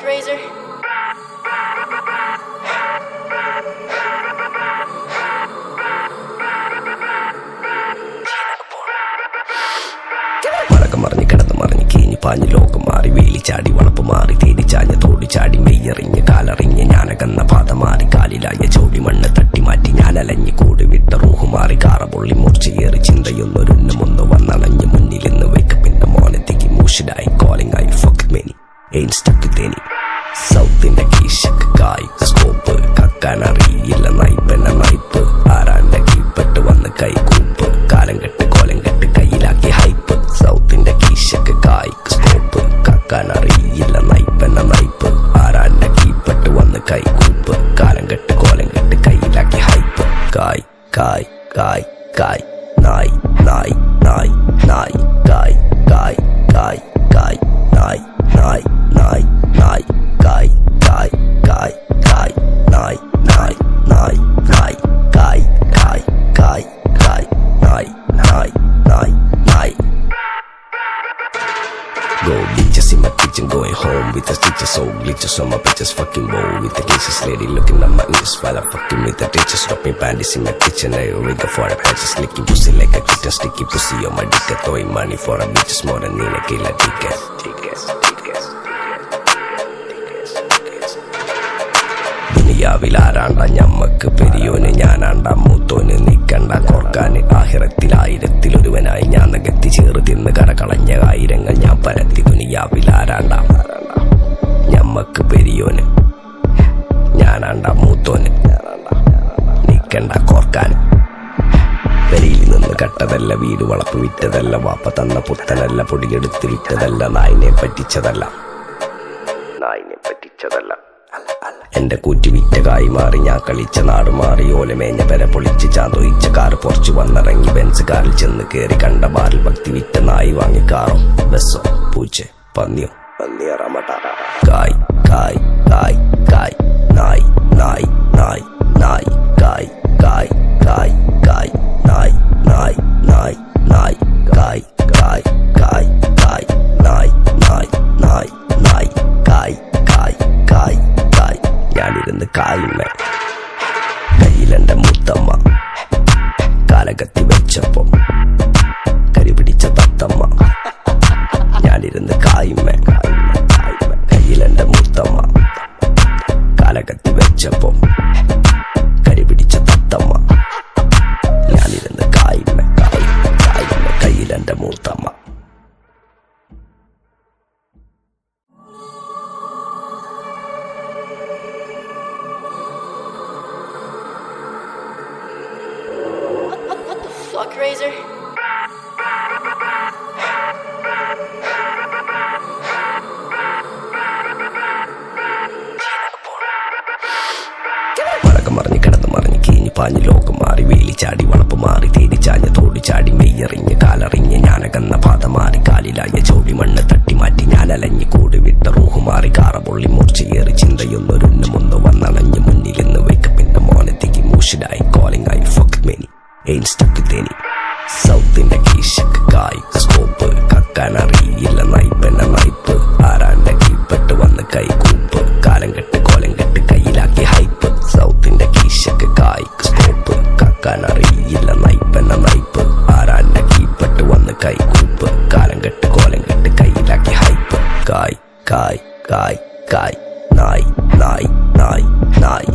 Razor. മറഞ്ഞ് കിടന്ന് മറിഞ്ഞ് കീഞ്ഞ് പാഞ്ഞ് ലോകം മാറി വേലി ചാടി വളപ്പ് മാറി തേടി ചാഞ്ഞ തോടി ചാടി മെയ്യറിഞ്ഞ് കാലറിഞ്ഞ് ഞാനകന്ന പാത മാറി കാലിലായ ചോടി മണ്ണ് തട്ടി മാറ്റി ഞാനലഞ്ഞ് കൂടി വിട്ട റൂഹ് മാറി കാറ പൊള്ളി മൂർച്ചയേറി ചിന്തയൊന്നൊരുന്നമൊന്ന് വന്നണഞ്ഞ് മുന്നിലിന്ന് വെക്കപ്പിന്റെ മോനത്തേക്ക് മൂഷിഡായി കോളിംഗ് ആയി ഫക്ക് മെനി എയിൻ സ്റ്റക്ക് തേനി സൗത്തിന്റെ കീശക്ക് കായ് സ്കോപ്പ് കക്കാനറിയില്ല നയിപ്പെന്ന നയിപ്പ് ആരാന്റെ കീപ്പെട്ട് വന്ന് കൈകൂപ്പ് കാലം കെട്ട് കോലം കെട്ട് കയ്യിലാക്കി ഹൈപ്പ് സൗത്തിന്റെ കീശക്ക് കായ് സ്കോപ്പ് കക്കാനറിയില്ല നയിപ്പെന്ന നയിപ്പ് ആരാന്റെ കീപ്പെട്ട് വന്ന് കൈകൂപ്പ് കാലം കെട്ട് കോലം കെട്ട് കയ്യിലാക്കി ഹൈപ്പ് കായ് കായ് കായ് കായ് നായ് നായ് നായ് നായ് കായ് കായ് കായ് കായ് നായ് നായ് നായ് നായ് കായ് കായ് കായ് കായ് നായ് നായ് നായ് നായ് കായ് കായ് കായ് കായ് നായ് നായ് നായ് നായ്. Go bitches in my kitchen, going home with the stitches, so glitches on my bitches, fucking bow with the cases, lady looking at my inches while I'm fucking with the ditches, dropping panties in my kitchen, I rig for a patches, licking pussy like a kitten, sticky pussy on my dick, throwing money for a bitches more than in a killer ticket. ദുനിയാവിലാരാണ്ട ഞമ്മക്ക് പെരിയോന് ഞാനാണ്ട മൂത്തോന് നിക്കണ്ട കോർക്കാന് ആഹിറത്തിൽ ആയിരത്തിലൊരുവനായി ഞാൻ നകത്തി ചേറ് തിന്ന് കരകളഞ്ഞ ആയിരങ്ങൾ ഞാൻ പരത്തി ദുനിയാവിലാരാണ്ട ഞമ്മക്ക് പെരിയോന് ഞാനാണ്ട മൂത്തോന് നിക്കണ്ട കോർക്കാന് പെരിയിൽ നിന്ന് കട്ടതല്ല വീട് വളപ്പ് വിറ്റതല്ല വാപ്പ തന്ന പുത്തനല്ല പൊടിയെടുത്ത് വിറ്റതല്ല നായിനെ പറ്റിച്ചതല്ല എന്റെ കൂറ്റി വിറ്റ കായി മാറി ഞാൻ കളിച്ച നാട് മാറി ഓലമേഞ്ഞ പെര പൊളിച്ച് ചാതൊയിച്ച കാറ് പൊറച്ചു വന്നിറങ്ങി ബെൻസ് കാറിൽ ചെന്ന് കേറി കണ്ട ബാറിൽ ഭക്തി വിറ്റ നായി വാങ്ങി കാറോ ബസ്സോ പൂച്ച പന്നിയോ കായ് കായ് കായ് കായ് നായ് നായ് നായ് നായ് കായ് കായ് കായ് കായ് നായ് നായ് നായ് നായ് കായ് കായ് കായ് കായ് നായ് നായ് നായ് നായ് കായ് കായ് കായ് കായ് ഞാനിരുന്ന് കായുമ്മ കയ്യിലെന്റെ മുത്തമ്മ കാലകത്തി വെച്ചപ്പോ കരിപിടിച്ച തത്തമ്മ ഞാനിരുന്ന് കായുമ്മ കയ്യിലെന്റെ മുത്തമ്മ കാലകത്തി വെച്ചപ്പോ കരിപിടിച്ച തത്തമ്മ ഞാനിരുന്ന് കായുമ്മ കയ്യിലെന്റെ മുത്തമ്മ. Fuck Razor. മറഞ്ഞ് കിടന്ന് മറിഞ്ഞ് കീഞ്ഞ് പാഞ്ഞ് ലോകം മാറി വേലി ചാടി വളപ്പ് മാറി തേടി ചാഞ്ഞ തോടി ചാടി മെയ്യറിഞ്ഞ് കാലറിഞ്ഞ് ഞാനകന്ന പാത മാറി കാലിലായ ചോടി മണ്ണ് തട്ടി മാറ്റി ഞാനലഞ്ഞ് കൂടി വിട്ട റൂഹ് മാറി കാറ പൊള്ളി മൂർച്ചയേറി ചിന്തയൊന്നൊരുന്നമൊന്ന് വന്നണഞ്ഞ് മുന്നിലിന്ന് വെക്കപ്പിന്റെ മോനത്തേക്ക് മൂഷിഡായി കോളിംഗ് ആയി ഫക്ക് മെനി എയിൻ സ്റ്റക്ക് തേനി സൗത്തിന്റെ കീശക്ക് കായ് സ്കോപ്പ് കക്കാനറിയില്ല നയിപ്പെന്ന നയിപ്പ് ആരാന്റെ കീപ്പെട്ട് വന്ന് കൈകൂപ്പ് കാലം കെട്ട് കോലം കെട്ട് കയ്യിലാക്കി ഹൈപ്പ് സൗത്തിന്റെ കീശക്ക് കായ് സ്കോപ്പ് കക്കാനറിയില്ല നയിപ്പെന്ന നയിപ്പ് ആരാന്റെ കീപ്പെട്ട് വന്ന് കൈകൂപ്പ് കാലം കെട്ട് കോലം കെട്ട് കയ്യിലാക്കി ഹൈപ്പ് കായ് കായ് കായ് കായ് നായ് നായ് നായ് നായ്